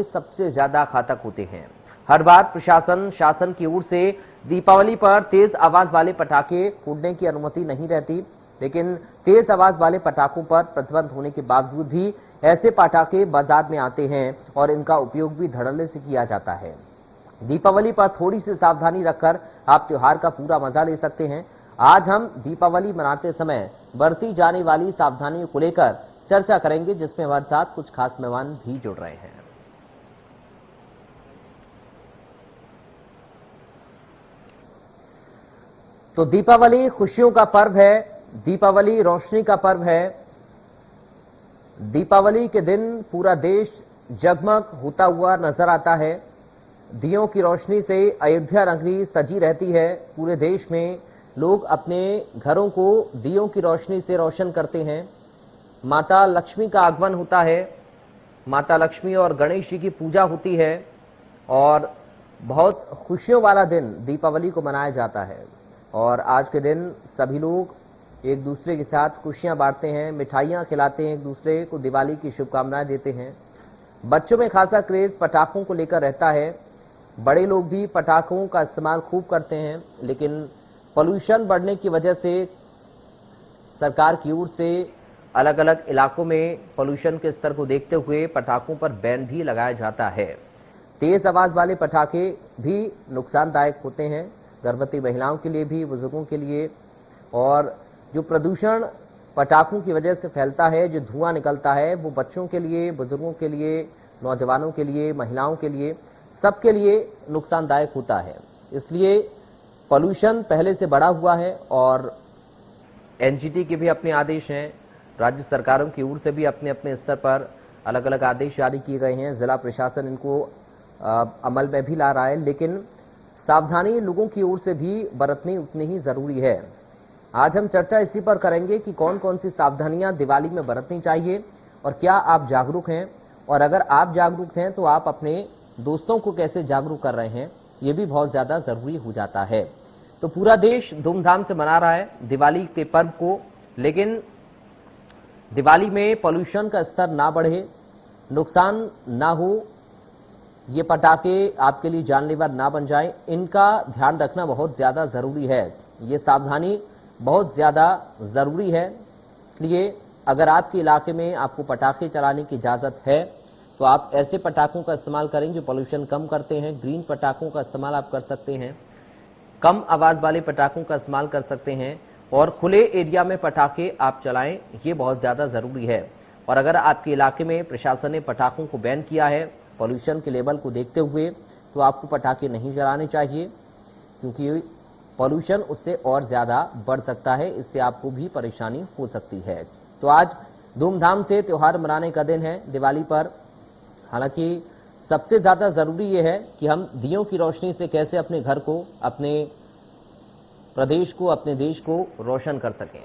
पटाखे सबसे ज्यादा घातक होते हैं। हर बार प्रशासन शासन की ओर से दीपावली पर तेज आवाज वाले पटाखे फोड़ने की अनुमति नहीं रहती, लेकिन तेज आवाज वाले पटाखों पर प्रतिबंध होने के बावजूद भी ऐसे पटाखे बाजार में आते हैं और इनका उपयोग भी धड़ल्ले से किया जाता है। दीपावली पर थोड़ी सी सावधानी रखकर आप त्योहार का पूरा मजा ले सकते हैं। आज हम दीपावली मनाते समय बरती जाने वाली सावधानियों को लेकर चर्चा करेंगे, जिसमें हमारे साथ कुछ खास मेहमान भी जुड़ रहे हैं। तो दीपावली खुशियों का पर्व है, दीपावली रोशनी का पर्व है। दीपावली के दिन पूरा देश जगमग होता हुआ नजर आता है। दियों की रोशनी से अयोध्या नगरी सजी रहती है। पूरे देश में लोग अपने घरों को दियों की रोशनी से रोशन करते हैं। माता लक्ष्मी का आगमन होता है। माता लक्ष्मी और गणेश जी की पूजा होती है और बहुत खुशियों वाला दिन दीपावली को मनाया जाता है। और आज के दिन सभी लोग एक दूसरे के साथ खुशियां बांटते हैं, मिठाइयां खिलाते हैं, एक दूसरे को दिवाली की शुभकामनाएं देते हैं। बच्चों में खासा क्रेज पटाखों को लेकर रहता है। बड़े लोग भी पटाखों का इस्तेमाल खूब करते हैं, लेकिन पोल्यूशन बढ़ने की वजह से सरकार की ओर से अलग अलग इलाकों में पोल्यूशन के स्तर को देखते हुए पटाखों पर बैन भी लगाया जाता है। तेज आवाज वाले पटाखे भी नुकसानदायक होते हैं, गर्भवती महिलाओं के लिए भी, बुजुर्गों के लिए। और जो प्रदूषण पटाखों की वजह से फैलता है, जो धुआं निकलता है, वो बच्चों के लिए, बुजुर्गों के लिए, नौजवानों के लिए, महिलाओं के लिए, सबके लिए नुकसानदायक होता है। इसलिए पोल्यूशन पहले से बढ़ा हुआ है और एनजीटी के भी अपने आदेश हैं, राज्य सरकारों की ओर से भी अपने अपने स्तर पर अलग अलग आदेश जारी किए गए हैं। जिला प्रशासन इनको अमल में भी ला रहा है, लेकिन सावधानी लोगों की ओर से भी बरतनी उतनी ही जरूरी है। आज हम चर्चा इसी पर करेंगे कि कौन कौन सी सावधानियां दिवाली में बरतनी चाहिए और क्या आप जागरूक हैं, और अगर आप जागरूक हैं तो आप अपने दोस्तों को कैसे जागरूक कर रहे हैं, ये भी बहुत ज्यादा जरूरी हो जाता है। तो पूरा देश धूमधाम से मना रहा है दिवाली के पर्व को, लेकिन दिवाली में पोल्यूशन का स्तर ना बढ़े, नुकसान ना हो, ये पटाखे आपके लिए जानलेवा ना बन जाए, इनका ध्यान रखना बहुत ज्यादा जरूरी है। ये सावधानी बहुत ज्यादा जरूरी है। इसलिए अगर आपके इलाके में आपको पटाखे चलाने की इजाजत है तो आप ऐसे पटाखों का इस्तेमाल करें जो पोल्यूशन कम करते हैं। ग्रीन पटाखों का इस्तेमाल आप कर सकते हैं, कम आवाज वाले पटाखों का इस्तेमाल कर सकते हैं और खुले एरिया में पटाखे आप चलाएं, ये बहुत ज्यादा जरूरी है। और अगर आपके इलाके में प्रशासन ने पटाखों को बैन किया है पोल्यूशन के लेवल को देखते हुए, तो आपको पटाखे नहीं जलाने चाहिए, क्योंकि पोल्यूशन उससे और ज्यादा बढ़ सकता है, इससे आपको भी परेशानी हो सकती है। तो आज धूमधाम से त्योहार मनाने का दिन है दिवाली पर। हालांकि सबसे ज्यादा जरूरी यह है कि हम दियों की रोशनी से कैसे अपने घर को, अपने प्रदेश को, अपने देश को रोशन कर सकें।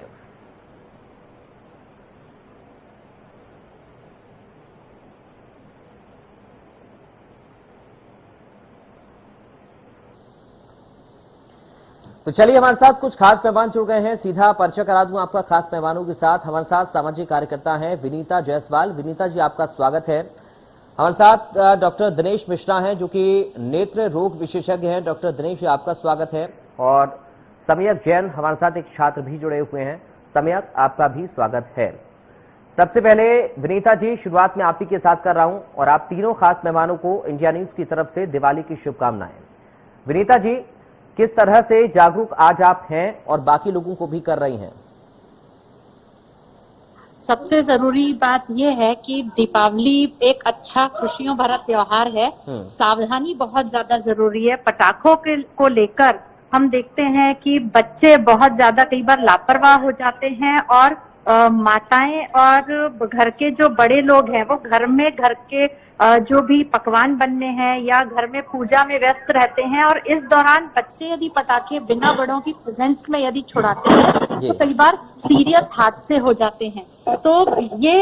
तो चलिए हमारे साथ कुछ खास मेहमान जुड़ गए हैं, सीधा परिचय करा दूं आपका खास मेहमानों के साथ। हमारे साथ सामाजिक कार्यकर्ता हैं विनीता जायसवाल। विनीता जी, आपका स्वागत है। हमारे साथ डॉक्टर दिनेश मिश्रा हैं, जो कि नेत्र रोग विशेषज्ञ हैं। डॉक्टर दिनेश जी, आपका स्वागत है। और सम्यक जैन हमारे साथ एक छात्र भी जुड़े हुए हैं। सम्यक, आपका भी स्वागत है। सबसे पहले विनीता जी, शुरुआत में आप ही के साथ कर रहा हूं और आप तीनों खास मेहमानों को इंडिया न्यूज की तरफ से दिवाली की शुभकामनाएं। विनीता जी, किस तरह से जागरूक आज आप हैं और बाकी लोगों को भी कर रही हैं? सबसे जरूरी बात यह है कि दीपावली एक अच्छा खुशियों भरा त्योहार है। सावधानी बहुत ज्यादा जरूरी है। पटाखों को लेकर हम देखते हैं कि बच्चे बहुत ज्यादा कई बार लापरवाह हो जाते हैं और माताएं और घर के जो बड़े लोग हैं वो घर के जो भी पकवान बनने हैं या घर में पूजा में व्यस्त रहते हैं, और इस दौरान बच्चे यदि पटाखे बिना बड़ों की प्रेजेंस में यदि छुड़ाते हैं तो कई बार सीरियस हादसे हो जाते हैं। तो ये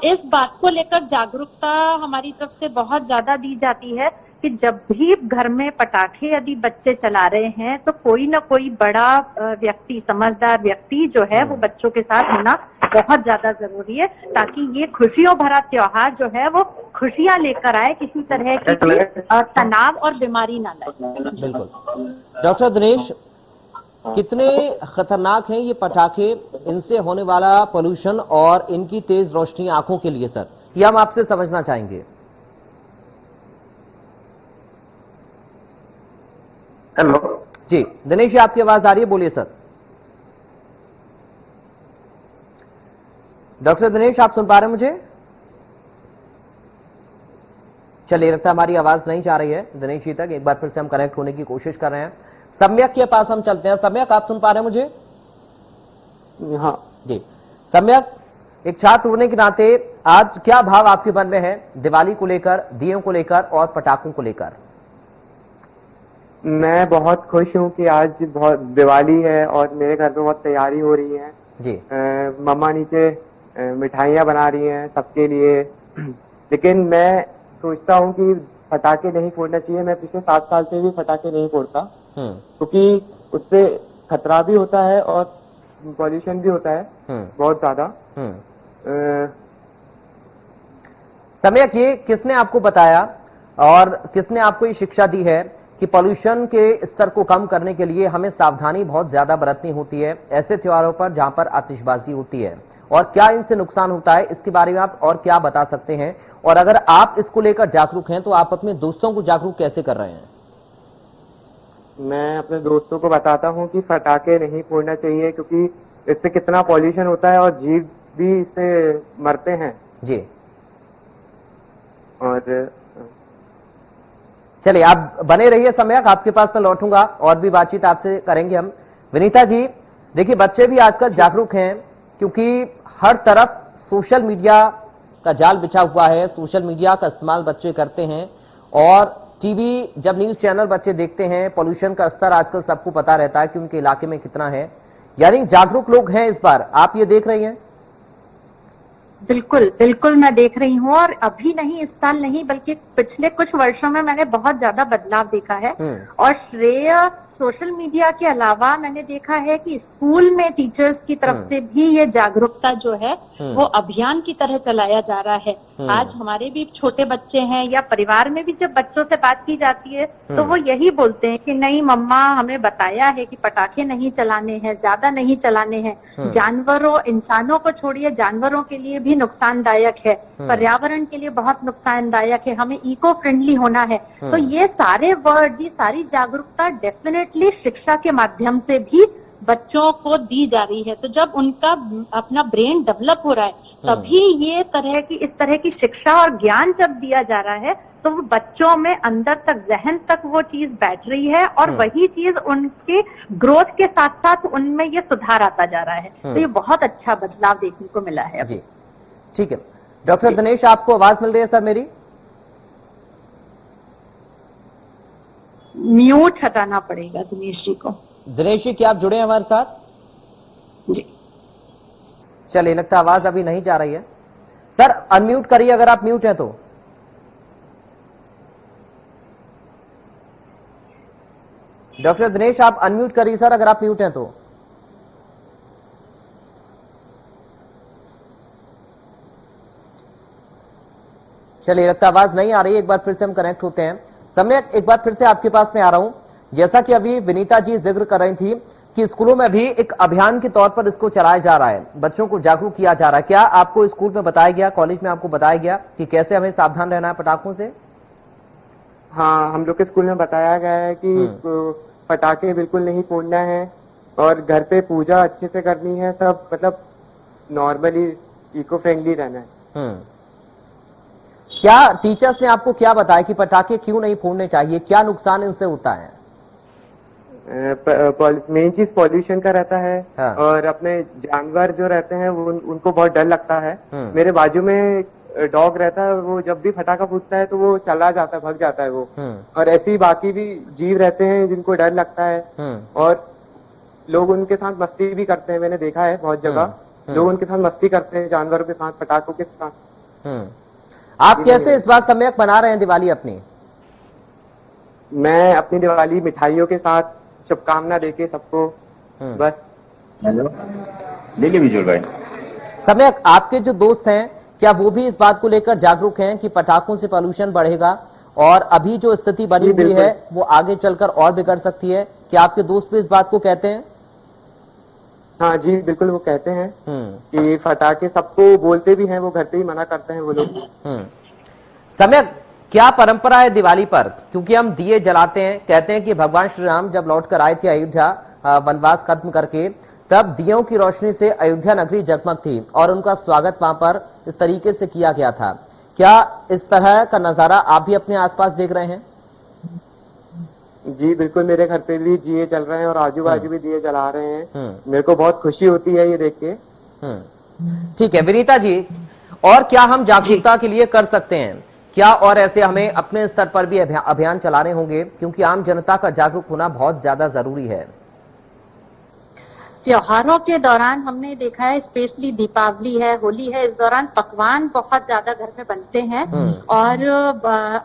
इस बात को लेकर जागरूकता हमारी तरफ से बहुत ज्यादा दी जाती है कि जब भी घर में पटाखे यदि बच्चे चला रहे हैं तो कोई ना कोई बड़ा व्यक्ति, समझदार व्यक्ति जो है वो बच्चों के साथ होना बहुत ज्यादा जरूरी है, ताकि ये खुशियों भरा त्योहार जो है वो खुशियां लेकर आए, किसी तरह की तनाव और बीमारी ना लाए। बिल्कुल। डॉक्टर दिनेश, कितने खतरनाक हैं ये पटाखे, इनसे होने वाला पोल्यूशन और इनकी तेज रोशनी आंखों के लिए सर, ये हम आपसे समझना चाहेंगे। हेलो जी दिनेश जी, आपकी आवाज आ रही है, बोलिए सर। डॉक्टर दिनेश, आप सुन पा रहे हैं मुझे? चलिए, लगता है हमारी आवाज नहीं जा रही है दिनेश जी तक। एक बार फिर से हम कनेक्ट होने की कोशिश कर रहे हैं। सम्यक के पास हम चलते हैं। सम्यक, आप सुन पा रहे हैं मुझे? हाँ जी सम्यक, एक छात्र होने के नाते आज क्या भाव आपके मन में है दिवाली को लेकर, दियों को लेकर और पटाखों को लेकर? मैं बहुत खुश हूँ कि आज बहुत दिवाली है और मेरे घर पे बहुत तैयारी हो रही है जी। मम्मा नीचे मिठाइयाँ बना रही हैं सबके लिए। लेकिन मैं सोचता हूँ कि पटाखे नहीं फोड़ना चाहिए। मैं पिछले 7 साल से भी पटाखे नहीं फोड़ता, क्योंकि उससे खतरा भी होता है और पॉल्यूशन भी होता है बहुत ज्यादा। सम्यक, ये किसने आपको बताया और किसने आपको ये शिक्षा दी है कि पॉल्यूशन के स्तर को कम करने के लिए हमें सावधानी बहुत ज्यादा बरतनी होती है ऐसे त्योहारों पर जहां पर आतिशबाजी होती है, और क्या इनसे नुकसान होता है, इसके बारे में आप और क्या बता सकते हैं? और अगर आप इसको लेकर जागरूक हैं तो आप अपने दोस्तों को जागरूक कैसे कर रहे हैं? मैं अपने दोस्तों को बताता हूँ कि पटाखे नहीं फोड़ना चाहिए, क्योंकि इससे कितना पॉल्यूशन होता है और जीव भी इससे मरते हैं जी। और चलिए, आप बने रहिए सम्यक, आपके पास मैं लौटूंगा और भी बातचीत आपसे करेंगे हम। विनीता जी, देखिए बच्चे भी आजकल जागरूक हैं, क्योंकि हर तरफ सोशल मीडिया का जाल बिछा हुआ है। सोशल मीडिया का इस्तेमाल बच्चे करते हैं और टीवी, जब न्यूज चैनल बच्चे देखते हैं, पॉल्यूशन का स्तर आजकल सबको पता रहता है कि उनके इलाके में कितना है। यानी जागरूक लोग हैं इस बार, आप ये देख रही हैं? बिल्कुल बिल्कुल, मैं देख रही हूँ, और अभी नहीं, इस साल नहीं, बल्कि पिछले कुछ वर्षों में मैंने बहुत ज्यादा बदलाव देखा है। और श्रेय सोशल मीडिया के अलावा मैंने देखा है कि स्कूल में टीचर्स की तरफ से भी ये जागरूकता जो है वो अभियान की तरह चलाया जा रहा है। आज हमारे भी छोटे बच्चे हैं या परिवार में भी जब बच्चों से बात की जाती है तो वो यही बोलते हैं कि नहीं मम्मा, हमें बताया है कि पटाखे नहीं चलाने हैं, ज्यादा नहीं चलाने हैं। जानवरों, इंसानों को छोड़िए, जानवरों के लिए भी नुकसानदायक है, पर्यावरण के लिए बहुत नुकसानदायक है, हमें इको फ्रेंडली होना है। तो ये सारे वर्ड्स, ये सारी जागरूकता डेफिनेटली शिक्षा के माध्यम से भी बच्चों को दी जा रही है। तो जब उनका अपना ब्रेन डेवलप हो रहा है, तभी ये इस तरह की शिक्षा और ज्ञान जब दिया जा रहा है, तो वो बच्चों में अंदर तक, जहन तक वो चीज बैठ रही है और वही चीज उनके ग्रोथ के साथ साथ उनमें ये सुधार आता जा रहा है। तो ये बहुत अच्छा बदलाव देखने को मिला है। जी ठीक है। डॉक्टर दिनेश, आपको आवाज मिल रही है सर मेरी? म्यूट हटाना पड़ेगा दिनेश जी को। दिनेश जी, क्या आप जुड़े हैं हमारे साथ? जी चलिए, लगता है आवाज अभी नहीं जा रही है। सर अनम्यूट करिए अगर आप म्यूट हैं तो। डॉक्टर दिनेश, आप अनम्यूट करिए सर अगर आप म्यूट हैं तो। चलिए, लगता है आवाज नहीं आ रही है। एक बार फिर से हम कनेक्ट होते हैं। सम्यक, एक बार फिर से आपके पास में आ रहा हूं। जैसा कि अभी विनीता जी जिक्र कर रही थी कि स्कूलों में भी एक अभियान के तौर पर इसको चलाया जा रहा है, बच्चों को जागरूक किया जा रहा है। क्या आपको स्कूल में बताया गया, कॉलेज में आपको बताया गया कि कैसे हमें सावधान रहना है पटाखों से? हाँ, हम लोग के स्कूल में बताया गया है कि पटाखे बिल्कुल नहीं फोड़ना है और घर पे पूजा अच्छे से करनी है, सब मतलब नॉर्मली इको फ्रेंडली रहना है। क्या टीचर्स ने आपको क्या बताया कि पटाखे क्यों नहीं फोड़ने चाहिए, क्या नुकसान इनसे होता है? मेन चीज पॉल्यूशन का रहता है। हाँ। और अपने जानवर जो रहते हैं वो उनको बहुत डर लगता है। मेरे बाजू में डॉग रहता है, वो जब भी पटाखा फूटता है तो वो चला जाता है, भाग जाता है वो। और ऐसे ही बाकी भी जीव रहते हैं जिनको डर लगता है और लोग उनके साथ मस्ती भी करते हैं। मैंने देखा है बहुत जगह लोग उनके साथ मस्ती करते हैं, जानवरों के साथ, पटाखों के साथ। आप कैसे इस बार सम्यक मना रहे हैं दिवाली अपनी? मैं अपनी दिवाली मिठाइयों के साथ, शुभकामना देके सबको, बस। हेलो, देखिए विजुअल भाई। सम्यक, आपके जो दोस्त हैं क्या वो भी इस बात को लेकर जागरूक हैं कि पटाखों से पॉल्यूशन बढ़ेगा और अभी जो स्थिति बनी हुई है वो आगे चलकर और बिगड़ सकती है? क्या आपके दोस्त भी इस बात को कहते हैं? हाँ जी बिल्कुल, वो कहते हैं कि फटाके, सबको बोलते भी हैं, वो घर पे ही मना करते हैं वो लोग। सम्यक, क्या परंपरा है दिवाली पर? क्योंकि हम दिए जलाते हैं, कहते हैं कि भगवान श्री राम जब लौटकर आए थे अयोध्या वनवास खत्म करके, तब दियों की रोशनी से अयोध्या नगरी जगमग थी और उनका स्वागत वहां पर इस तरीके से किया गया था। क्या इस तरह का नजारा आप भी अपने आसपास देख रहे हैं? जी बिल्कुल, मेरे घर पे भी दिए जल रहे हैं और आजू बाजू भी दिए जला रहे हैं। मेरे को बहुत खुशी होती है ये देख के। ठीक है विनीता जी, और क्या हम जागरूकता के लिए कर सकते हैं? क्या और ऐसे हमें अपने स्तर पर भी अभियान चलाने होंगे, क्योंकि आम जनता का जागरूक होना बहुत ज्यादा जरूरी है? त्योहारों के दौरान हमने देखा है, स्पेशली दीपावली है, होली है, इस दौरान पकवान बहुत ज्यादा घर में बनते हैं और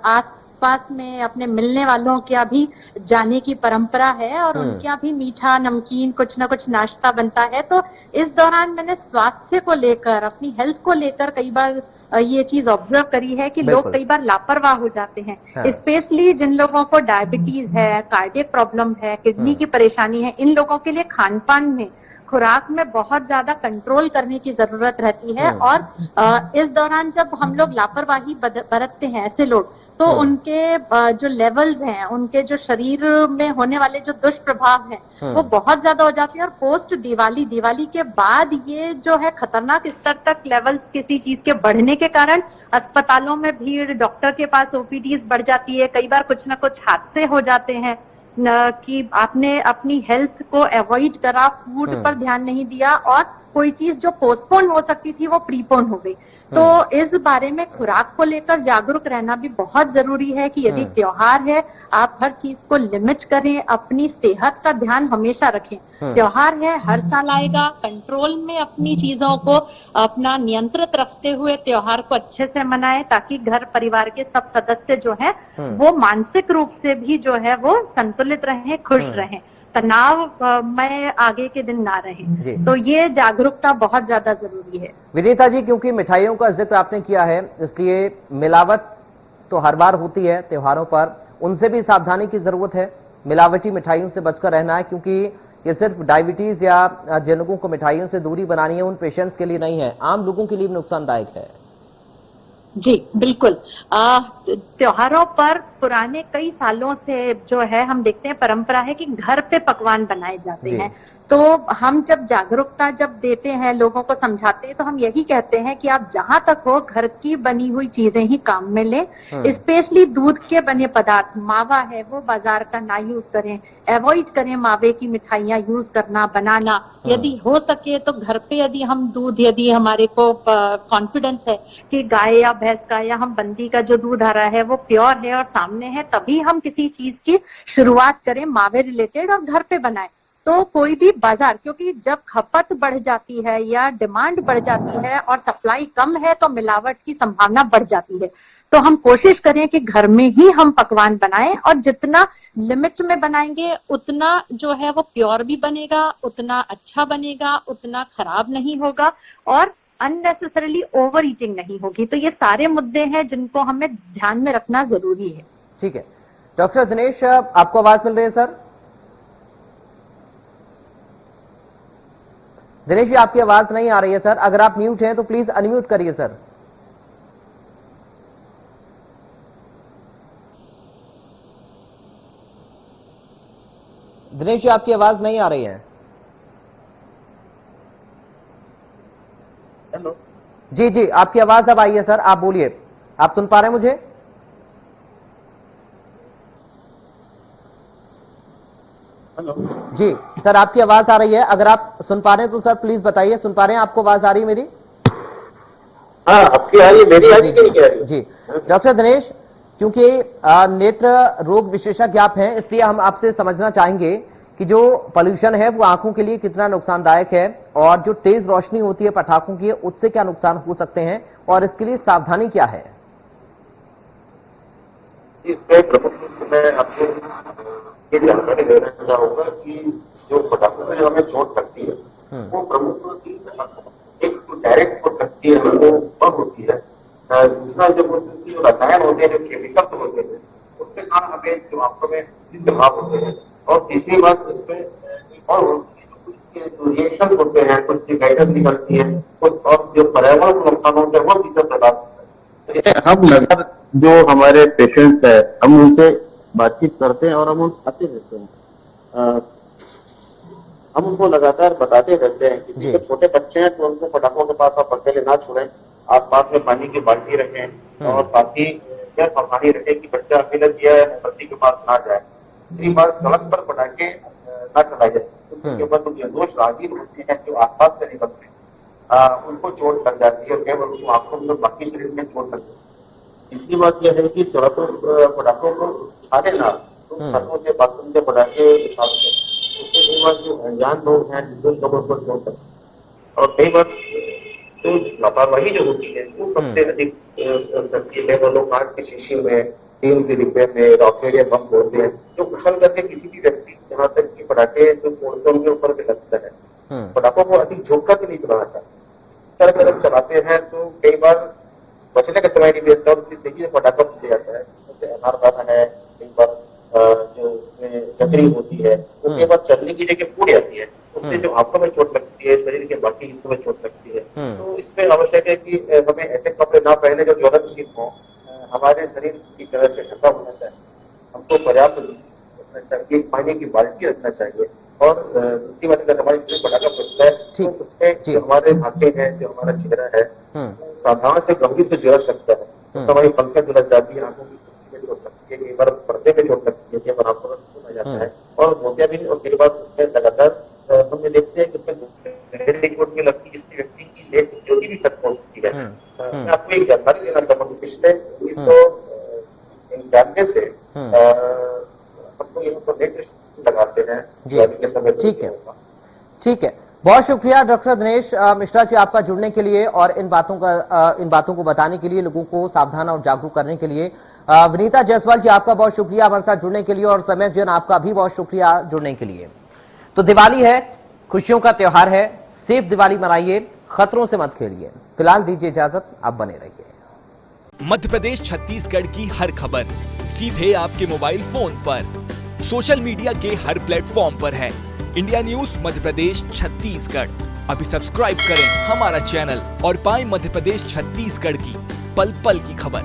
आस पास में अपने मिलने वालों के भी जाने की परंपरा है और उनके यहाँ भी मीठा नमकीन कुछ ना कुछ नाश्ता बनता है। तो इस दौरान मैंने स्वास्थ्य को लेकर, अपनी हेल्थ को लेकर कई बार ये चीज ऑब्जर्व करी है कि लोग कई बार लापरवाह हो जाते हैं। स्पेशली जिन लोगों को डायबिटीज है, कार्डियक प्रॉब्लम है, किडनी की परेशानी है, इन लोगों के लिए खान पान में, खुराक में बहुत ज्यादा कंट्रोल करने की जरूरत रहती है। और इस दौरान जब हम लोग लापरवाही बरतते हैं ऐसे लोग, तो उनके जो लेवल्स हैं, उनके जो शरीर में होने वाले जो दुष्प्रभाव हैं वो बहुत ज्यादा हो जाते हैं। और पोस्ट दिवाली के बाद ये जो है खतरनाक स्तर तक लेवल्स किसी चीज के बढ़ने के कारण अस्पतालों में भीड़, डॉक्टर के पास ओपीडीज बढ़ जाती है, कई बार कुछ ना कुछ हादसे हो जाते हैं कि आपने अपनी हेल्थ को अवॉइड करा, फूड पर ध्यान नहीं दिया और कोई चीज जो पोस्टपोन हो सकती थी वो प्रीपोन हो गई। तो इस बारे में खुराक को लेकर जागरूक रहना भी बहुत जरूरी है कि यदि त्योहार है, आप हर चीज को लिमिट करें, अपनी सेहत का ध्यान हमेशा रखें। त्योहार है, हर साल आएगा, कंट्रोल में अपनी चीजों को अपना नियंत्रित रखते हुए त्योहार को अच्छे से मनाएं, ताकि घर परिवार के सब सदस्य जो है वो मानसिक रूप से भी जो है वो संतुलित रहें, खुश रहें, तनाव में आगे के दिन ना रहे। तो ये जागरूकता बहुत ज्यादा जरूरी है। विनीता जी, क्योंकि मिठाइयों का जिक्र आपने किया है, इसलिए मिलावट तो हर बार होती है त्योहारों पर, उनसे भी सावधानी की जरूरत है। मिलावटी मिठाइयों से बचकर रहना है, क्योंकि ये सिर्फ डायबिटीज या जिन लोगों को मिठाइयों से दूरी बनानी है उन पेशेंट्स के लिए नहीं है, आम लोगों के लिए भी नुकसानदायक है। जी बिल्कुल, त्योहारों पर पुराने कई सालों से जो है हम देखते हैं परंपरा है कि घर पे पकवान बनाए जाते हैं। तो हम जब जागरूकता जब देते हैं, लोगों को समझाते हैं, तो हम यही कहते हैं कि आप जहां तक हो घर की बनी हुई चीजें ही काम में लें। स्पेशली दूध के बने पदार्थ, मावा है वो बाजार का ना यूज करें, अवॉइड करें मावे की मिठाइयां यूज करना, बनाना। यदि हो सके तो घर पे यदि हम दूध, यदि हमारे को कॉन्फिडेंस है कि गाय या भैंस का या हम बंदी का जो दूध आ रहा है वो प्योर है और सामने है, तभी हम किसी चीज की शुरुआत करें मावे रिलेटेड और घर पे बनाएं। तो कोई भी बाजार, क्योंकि जब खपत बढ़ जाती है या डिमांड बढ़ जाती है और सप्लाई कम है तो मिलावट की संभावना बढ़ जाती है। तो हम कोशिश करें कि घर में ही हम पकवान बनाएं और जितना लिमिट में बनाएंगे उतना जो है वो प्योर भी बनेगा, उतना अच्छा बनेगा, उतना खराब नहीं होगा और अननेसेसरली ओवर ईटिंग नहीं होगी। तो ये सारे मुद्दे हैं जिनको हमें ध्यान में रखना जरूरी है। ठीक है, डॉक्टर दिनेश, आपको आवाज मिल रही है सर? दिनेश जी, आपकी आवाज नहीं आ रही है सर, अगर आप म्यूट हैं तो प्लीज अनम्यूट करिए सर। दिनेश जी, आपकी आवाज नहीं आ रही है। हेलो जी जी, आपकी आवाज अब आई है सर, आप बोलिए। आप सुन पा रहे हैं मुझे? हेलो जी सर, आपकी आवाज आ रही है, अगर आप सुन पा रहे हैं तो सर प्लीज बताइए। सुन पा रहे हैं? आपको आवाज आ रही है मेरी? हाँ, आपकी आ रही है, मेरी आ रही है, नहीं आ रही? जी डॉक्टर दिनेश, क्योंकि नेत्र रोग विशेषज्ञ आप हैं, इसलिए हम आपसे समझना चाहेंगे कि जो पोल्यूशन है वो आंखों के लिए कितना नुकसानदायक है और जो तेज रोशनी होती है पटाखों की, उससे क्या नुकसान हो सकते हैं और इसके लिए सावधानी क्या है? इसमें प्रमुख रूप से मैं आपको ये जानकारी देना चाहूंगा कि जो पटाखों में जो हमें चोट लगती है वो प्रमुख 3 एक तो डायरेक्ट चोट लगती है, होती है वो कम होती है। दूसरा जो रसायन होते हैं, जो केमिकल होते हैं, उसके कारण हमें जो आंखों में प्रभाव होते हैं। और तीसरी बात इसमें और रिएक्शन होते हैं, कुछ गैसेस निकलती है, कुछ और जो पर्यावरण को नुकसान होते हैं वो चीजें पैदा होती है। हम नजर जो हमारे पेशेंट्स है, हम उनसे बातचीत करते हैं और हम उनसे आते रहते हैं। हम उनको लगातार बताते रहते हैं कि जो छोटे बच्चे हैं तो उनको पटाखों के पास आप अकेले ना छोड़ें, आसपास में पानी की बाल्टी रखें और साथ ही यह सावधानी रखें कि बच्चा अकेले दिया मोमबत्ती के पास ना जाए। दूसरी बात, सड़क पर पटाखे ना चलाए जाए, उसके ऊपर जो निर्दोष राहगीर होते हैं जो आसपास से निकलते हैं उनको चोट लग जाती है और केवल उनको आंखों में बाकी शरीर में चोट लगती है। तीसरी बात यह है कि सड़कों पटाखों को उछाले ना, तो छतों से बाथरूम से पटाखे उछालते हैं, उससे कई बार जो अनजान लोग हैं निर्दोष लोगों को चोट लगती है। और कई बार तो लापरवाही जो होती है वो सबसे अधिक करती है। वो लोग कांच की शीशी में, तेल के डिब्बे में रॉकेट या बम होते हैं जो उछल करके किसी भी व्यक्ति, यहाँ तक कि पटाखे जो फोड़ते हैं उनके ऊपर भी लगता है। पटाखों को अधिक झोंक करके नहीं चलाना चाहिए। तरह तरह चलाते हैं तो कई बार बचने का समय नहीं मिलता। देखिए पटाखा फूट जाता है, जैसे अनारदाना है, कई बार जो उसमें जकरी होती है वो कई बार चलने की जगह फूट जाती है, उससे जो आंखों में चोट लगती है, शरीर के बाकी हिस्सों में चोट लगती है। तो इसमें आवश्यक है कि हमें ऐसे कपड़े ना पहने जो ज्वलनशील हो, हमारे शरीर की तरह से ढका होना चाहिए। हमको पर्याप्त रखना चाहिए, पानी की बाल्टी रखना चाहिए। और दूसरी बात, अगर हमारे शरीर पटाखा फूटता है तो उसमें जो हमारे आंखें हैं, जो हमारा चेहरा है, साधारण से गंभीर तो झुलस सकता है। तो हमारी पंखे झुलस जाती है, आंखों की चोट लगती है, कई बार पर्दे में चोट लगती है, कई बार आंखों में खून आ जाता है और मोतिया भी। और कई बार उसमें लगातार हम ये देखते हैं कि उसमें गहरी चोट भी लगती है, जिससे व्यक्ति की लेख ज्योति भी खत्म हो सकती है। मैं आपको एक जानकारी देना चाहूँगा, पिछले 1991 से हमको यहाँ पर नेत्र लगाते हैं के समय। ठीक है, ठीक है। बहुत शुक्रिया डॉक्टर दिनेश मिश्रा जी आपका जुड़ने के लिए और इन बातों को बताने के लिए, लोगों को सावधान और जागरूक करने के लिए। विनीता जायसवाल जी आपका बहुत शुक्रिया हमारे साथ जुड़ने के लिए और समय जैन आपका भी बहुत शुक्रिया जुड़ने के लिए। तो दिवाली है, खुशियों का त्योहार है, सेफ दिवाली मनाइए, खतरों से मत खेलिए। फिलहाल दीजिए इजाजत, आप बने रहिए। मध्य प्रदेश छत्तीसगढ़ की हर खबर सीधे आपके मोबाइल फोन पर, सोशल मीडिया के हर प्लेटफॉर्म पर है। इंडिया न्यूज मध्य प्रदेश छत्तीसगढ़, अभी सब्सक्राइब करें हमारा चैनल और पाएं मध्य प्रदेश छत्तीसगढ़ की पल पल की खबर।